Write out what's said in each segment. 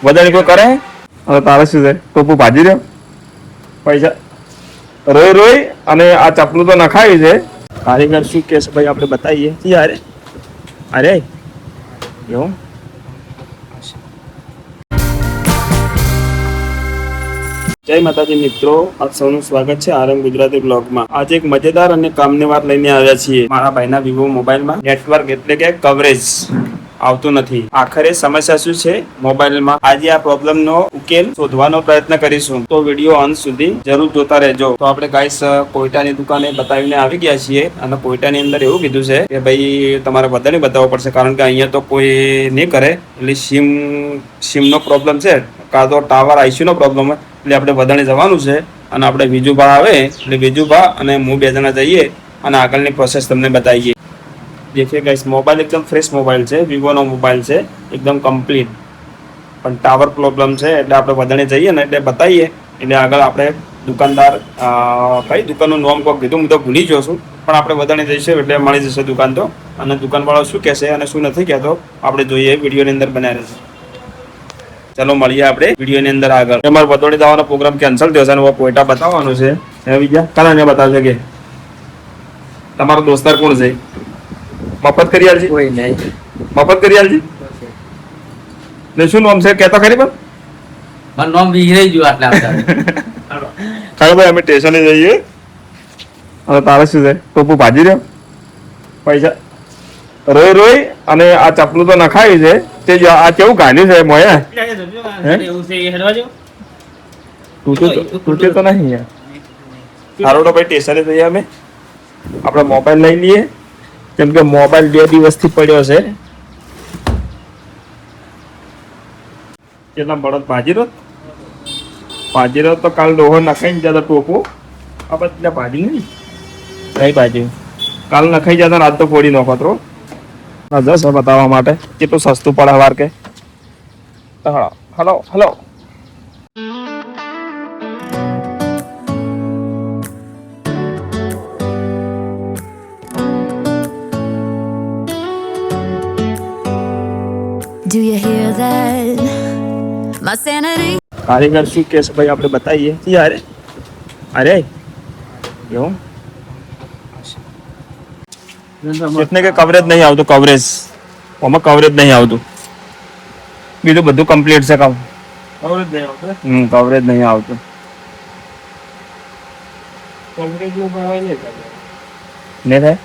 વધારે કોઈ કરે હવે તારે શું છે ટોપું ભાજી રહ્યો પૈસા રોઈ રોઈ અને આ ચપલું તો નખાવી છે કારીગર શું કે છે ભાઈ આપણે બતાવીએ યાર અરે એવું જય માતાજી મિત્રો, આપ સૌનું સ્વાગત છે આરંગ ગુજરાતી બ્લોગમાં। આજે એક મજેદાર અને કામની વાત લઈને આવ્યા છીએ। મારા ભાઈના વિવો મોબાઈલમાં નેટવર્ક એટલે કે કવરેજ આવતું નથી। આખરે સમસ્યા શું છે મોબાઈલમાં, આજે આ પ્રોબ્લેમનો ઉકેલ શોધવાનો પ્રયત્ન કરીશું, તો વિડીયો અંત સુધી જરૂર જોતા રહેજો। તો આપણે ગાઈસ કોઈટાની દુકાને બતાવીને આવી ગયા છીએ અને કોઈટાની અંદર એવું કીધું છે કે ભાઈ તમારે બધાને બતાવવું પડશે, કારણ કે અહીંયા તો કોઈ નહીં કરે, એટલે સિમનો પ્રોબ્લેમ છે કાં તો ટાવર આઈસીયુનો પ્રોબ્લેમ હોય, એટલે આપણે બધાને જવાનું છે અને આપણે વિજુભા આવે એટલે વિજુભા અને હું બે જણા જઈએ અને આગળની પ્રોસેસ તમને બતાવીએ। देखिए गाइस, मोबाइल एकदम फ्रेश मोबाइल છે, વિવોનો મોબાઈલ છે, એકદમ કમ્પ્લીટ, પણ ટાવર પ્રોબ્લેમ છે એટલે આપણે બધાને જઈએ ને એટલે બતાવીએ, એટલે આગળ આપણે દુકાનદાર કઈ દુકાનનું નામ કોઈ કીધું હું તો ભૂલી ગયો છું, પણ આપણે બધાને જઈશું એટલે મળી જશે દુકાન તો, અને દુકાનવાળો શું કહેશે અને શું નથી કહેતો આપણે જોઈએ, વિડીયોની અંદર બનાવી રહેશે। ચલો મળીએ આપણે વિડીયોની અંદર આગળ। અમારે વડોદરા જવાનો પ્રોગ્રામ કેન્સલ થયો છે અને કોઈટા બતાવવાનું છે। એ બીજા કાલે બતાવશે કે તમારો દોસ્તાર કોણ છે? મફત કરી આલજી? કોઈ નહીં, મફત કરી આલજી ને શું નામ છે કહેતો ખરી? પણ મારું નામ વિહરાઈ ગયું આટલા ચાલો ભાઈ અમે સ્ટેશને જઈએ। હવે તારે શું છે ટોપું ભાજી રહ્યો પૈસા રોઈ રોઈ અને આ ચપલું તો નખાવી છે તે આ કેવું ગાંધ્યું છે મોયા તૂટે તો નહીં યાર। સારો તો ભાઈ સ્ટેશને જઈએ અમે, આપણે મોબાઈલ લઈ લઈએ, કેમ કે મોબાઈલ 2 દિવસથી પડ્યો છે। કેટલા બળદ ભાજી રહ્યો તો કાલ ડોહો નખાઈ જતા ટોપું આ બધા ભાજી નહીં કઈ ભાજી કાલ નખાઈ જતા આજ તો ફોડી નાખો તો જસ બતાવવા માટે કેટલું સસ્તું પડે વાર કે hello hello Do you hear that? My sanity. કારીગર શું કે છે ભાઈ આપણે બતાવીએ યાર અરે એવું એટલે કે કવરેજ નહીં આવતું, કવરેજ આમાં કવરેજ નહીં આવતું, બીજું બધું કમ્પ્લીટ છે કામ, કવરેજ નહીં આવતું। કવરેજ નહીં આવતું, કવરેજ નું ભાવ નહીં થાય।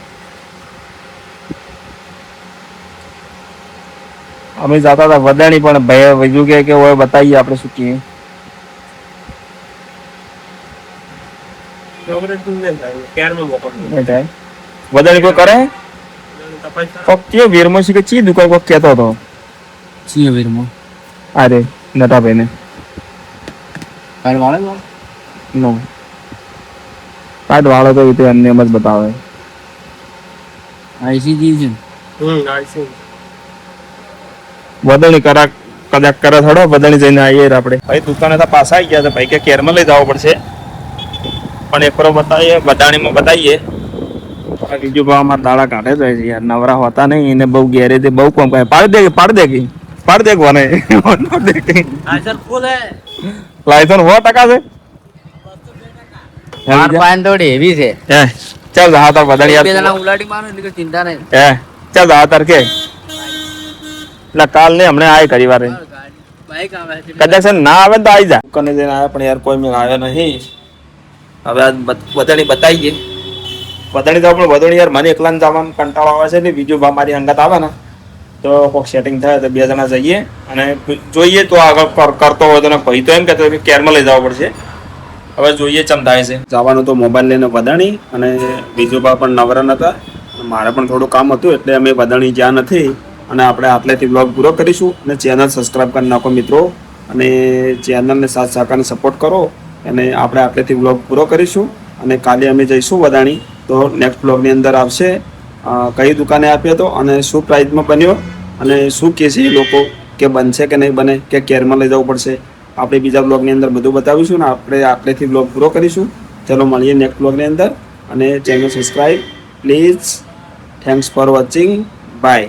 અમે જતા હતા વદાણી પણ ભાઈ બીજું કે હોય બતાવીએ આપણે શું કહીએ, વદાણી કોઈ કરે ફક્ત વીરમાં શું કે ચી દુકાન કોઈ કહેતો હતો વીરમાં અરે નટાભાઈ ને નો કાર્ડ વાળો તો એ અન્ય એમ જ બતાવે આઈસીજી છે વદણી કદાચ કરે થોડો વદણી જઈને આવીએ આપણે ભાઈ દુકાને તો પાછા આવી ગયા છે ભાઈ કે કેરમાં લઈ જવું પડશે, પણ એક ફરો બતાવીએ વદાણીમાં બતાવીએ। બીજું ભાવ અમારા દાડા કાઢે જાય છે યાર, નવરા હોતા નહીં, એને બહુ ગેરેજ બહુ કામ કરે, પાડ દે કોને લાયસન્સ 100% છે, થોડી એવી છે। ચાલ હા તાર વદાણી ઉલાટી મારો એટલે ચિંતા નહીં, ચાલ હા તાર કે એટલે કાલ ને હમણાં આય કરી વારે કદાચ ના આવે તો આવી જા દુકાને જઈને આવ્યા, પણ યાર કોઈ મેં આવ્યો નહીં। હવે આ વદણી બતાવીએ, વદણી જાવ પણ વદણી યાર મને એકલા જવાનું કંટાળો આવે છે ને, બીજું ભા મારી અંગત આવે ને તો કોઈક સેટિંગ થાય તો 2 જણા જઈએ અને જોઈએ તો આગળ કરતો હોય તો ભાઈ તો એમ કહેતો કે કેરમાં લઈ જવું પડશે, હવે જોઈએ ચમ થાય છે। જવાનું તો મોબાઈલ લઈને વદાણી અને બીજું ભા પણ નવરા નતા, મારે પણ થોડું કામ હતું એટલે અમે વદાણી જ્યાં નથી, અને આપણે આટલેથી બ્લોગ પૂરો કરીશું અને ચેનલ સબસ્ક્રાઈબ કરી નાખો મિત્રો, અને ચેનલને સાથ સહકારને સપોર્ટ કરો, અને આપણે આટલેથી બ્લોગ પૂરો કરીશું અને કાલે અમે જઈશું વદાણી, તો નેક્સ્ટ બ્લોગની અંદર આવશે કઈ દુકાને આપ્યો હતો અને શું પ્રાઇઝમાં બન્યો અને શું કહે છે એ લોકો કે બનશે કે નહીં બને કે કેરમાં લઈ જવું પડશે, આપણે બીજા બ્લોગની અંદર બધું બતાવીશું ને આપણે આટલેથી બ્લોગ પૂરો કરીશું। ચલો મળીએ નેક્સ્ટ બ્લોગની અંદર, અને channel subscribe please. Thanks for watching, by.